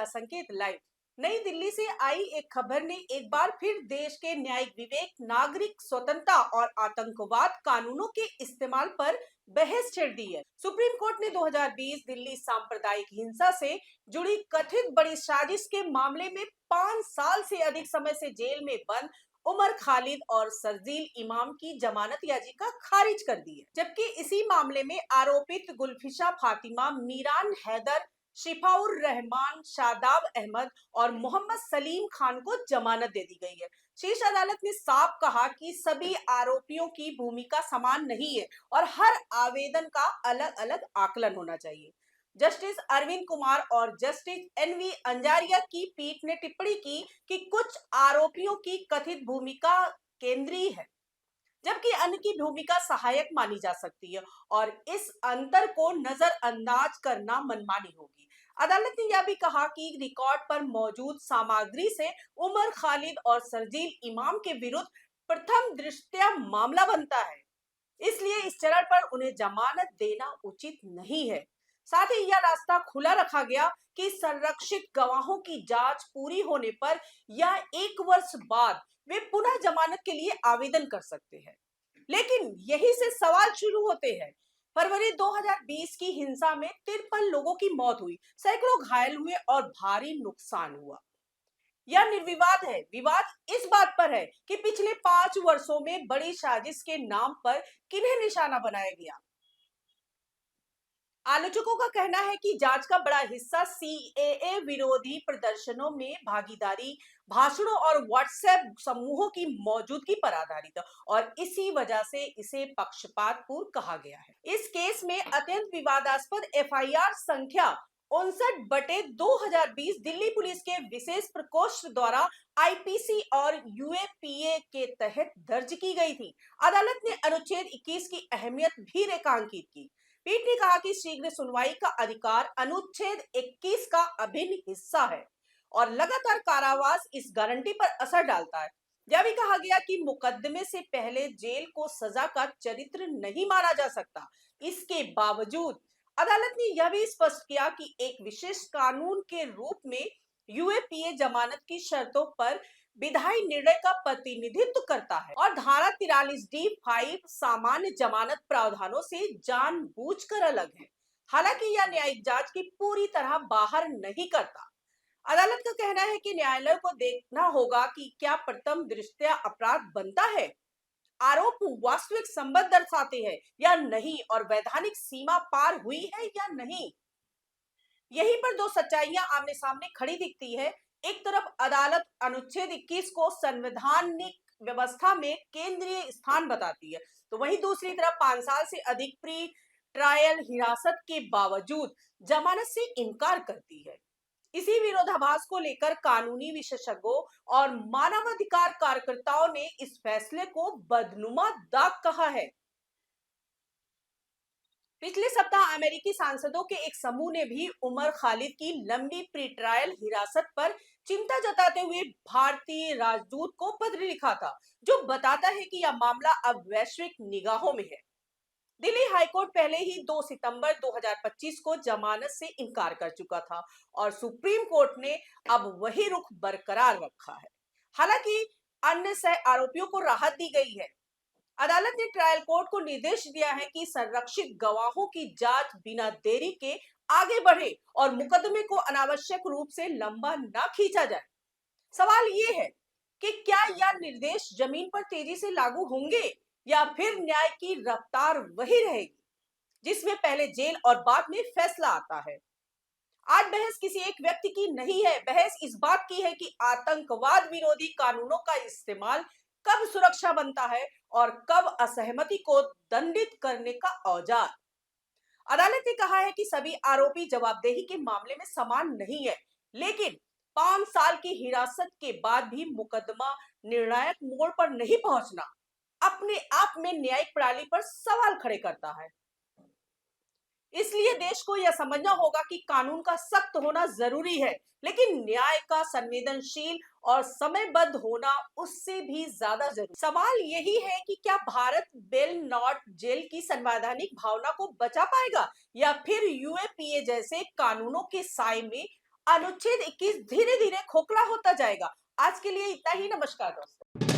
दिशा संकेत लाइव। नई दिल्ली से आई एक खबर ने एक बार फिर देश के न्यायिक विवेक, नागरिक स्वतंत्रता और आतंकवाद कानूनों के इस्तेमाल पर बहस छेड़ दी है। सुप्रीम कोर्ट ने 2020 दिल्ली सांप्रदायिक हिंसा से जुड़ी कथित बड़ी साजिश के मामले में 5 साल से अधिक समय से जेल में बंद उमर खालिद और शर्जील इमाम की जमानत याचिका खारिज कर दी है। जबकि इसी मामले में आरोपित गुलफिशा फातिमा, मीरान हैदर, शिफाउर रहमान, शादाब अहमद और मोहम्मद सलीम खान को जमानत दे दी गई है। शीर्ष अदालत ने साफ कहा कि सभी आरोपियों की भूमिका समान नहीं है और हर आवेदन का अलग अलग आकलन होना चाहिए। जस्टिस अरविंद कुमार और जस्टिस एनवी अंजारिया की पीठ ने टिप्पणी की कि कुछ आरोपियों की कथित भूमिका केंद्रीय है, जबकि अन्य की भूमिका सहायक मानी जा सकती है और इस अंतर को नजरअंदाज करना मनमानी होगी। अदालत ने यह भी कहा कि रिकॉर्ड पर मौजूद सामग्री से उमर खालिद और शर्जील इमाम के विरुद्ध प्रथम दृष्टया मामला बनता है, इसलिए इस चरण पर उन्हें जमानत देना उचित नहीं है। साथ ही यह रास्ता खुला रखा गया कि संरक्षित गवाहों की जांच पूरी होने पर या 1 वर्ष बाद वे पुनः जमानत के लिए आवेदन कर सकते हैं। लेकिन यही से सवाल शुरू होते हैं। फरवरी 2020 की हिंसा में 53 लोगों की मौत हुई, सैकड़ों घायल हुए और भारी नुकसान हुआ। यह निर्विवाद है। विवाद इस बात पर है कि पिछले 5 वर्षों में बड़ी साजिश के नाम पर किन्हें निशाना बनाया गया। आलोचकों का कहना है कि जांच का बड़ा हिस्सा सीएए विरोधी प्रदर्शनों में भागीदारी, भाषणों और व्हाट्सएप समूहों की मौजूदगी पर आधारित है और इसी वजह से इसे पक्षपातपूर्ण कहा गया है। इस केस में अत्यंत विवादास्पद एफआईआर संख्या 59/2020 दिल्ली पुलिस के विशेष प्रकोष्ठ द्वारा आईपीसी और यूएपीए के तहत दर्ज की गई थी। अदालत ने अनुच्छेद 21 की अहमियत भी रेखांकित की। पीठ ने कहा कि शीघ्र सुनवाई का अधिकार अनुच्छेद 21 का अभिन्न हिस्सा है और लगातार कारावास इस गारंटी पर असर डालता है। यह भी कहा गया कि मुकदमे से पहले जेल को सजा का चरित्र नहीं माना जा सकता। इसके बावजूद अदालत ने यह भी स्पष्ट किया कि एक विशेष कानून के रूप में यूएपीए जमानत की शर्तों पर विधायी निर्णय का प्रतिनिधित्व करता है और धारा 43D(5) सामान्य जमानत प्रावधानों से जानबूझकर अलग है। हालांकि यह न्यायिक जांच की पूरी तरह बाहर नहीं करता। अदालत का कहना है कि न्यायालय को देखना होगा कि क्या प्रथम दृष्टया अपराध बनता है, आरोप वास्तविक संबंध दर्शाते हैं या नहीं और वैधानिक सीमा पार हुई है या नहीं। यहीं पर दो सच्चाइयां आमने सामने खड़ी दिखती है। एक तरफ अदालत अनुच्छेद 21 को संवैधानिक व्यवस्था में केंद्रीय स्थान बताती है, तो वहीं दूसरी तरफ 5 साल से अधिक प्री ट्रायल हिरासत के बावजूद जमानत से इनकार करती है। इसी विरोधाभास को लेकर कानूनी विशेषज्ञों और मानवाधिकार कार्यकर्ताओं ने इस फैसले को बदनुमा दाग कहा है। पिछले सप्ताह अमेरिकी सांसदों के एक समूह ने भी उमर खालिद की लंबी प्री ट्रायल हिरासत पर चिंता जताते हुए भारतीय राजदूत को पत्र लिखा था, जो बताता है कि यह मामला अब वैश्विक निगाहों में है। दिल्ली हाईकोर्ट पहले ही 2 सितंबर 2025 को जमानत से इनकार कर चुका था और सुप्रीम कोर्ट ने अब वही रुख बरकरार रखा है। हालांकि अन्य 6 आरोपियों को राहत दी गई है। अदालत ने ट्रायल कोर्ट को निर्देश दिया है कि संरक्षित गवाहों की जांच बिना देरी के आगे बढ़े और मुकदमे को अनावश्यक रूप से लंबा न खींचा जाए। सवाल ये है कि क्या यह निर्देश जमीन पर तेजी से लागू होंगे या फिर न्याय की रफ्तार वही रहेगी, जिसमें पहले जेल और बाद में फैसला आता है। आज बहस किसी एक व्यक्ति की नहीं है, बहस इस बात की है कि आतंकवाद विरोधी कानूनों का इस्तेमाल कब सुरक्षा बनता है और कब असहमति को दंडित करने का औजार। अदालत ने कहा है कि सभी आरोपी जवाबदेही के मामले में समान नहीं है, लेकिन 5 साल की हिरासत के बाद भी मुकदमा निर्णायक मोड़ पर नहीं पहुंचना अपने आप में न्यायिक प्रणाली पर सवाल खड़े करता है। इसलिए देश को यह समझना होगा कि कानून का सख्त होना जरूरी है, लेकिन न्याय का संवेदनशील और समयबद्ध होना उससे भी ज्यादा जरूरी। सवाल यही है कि क्या भारत बेल नॉट जेल की संवैधानिक भावना को बचा पाएगा या फिर यूएपीए जैसे कानूनों के साए में अनुच्छेद 21 धीरे धीरे खोखला होता जाएगा। आज के लिए इतना ही। नमस्कार दोस्तों।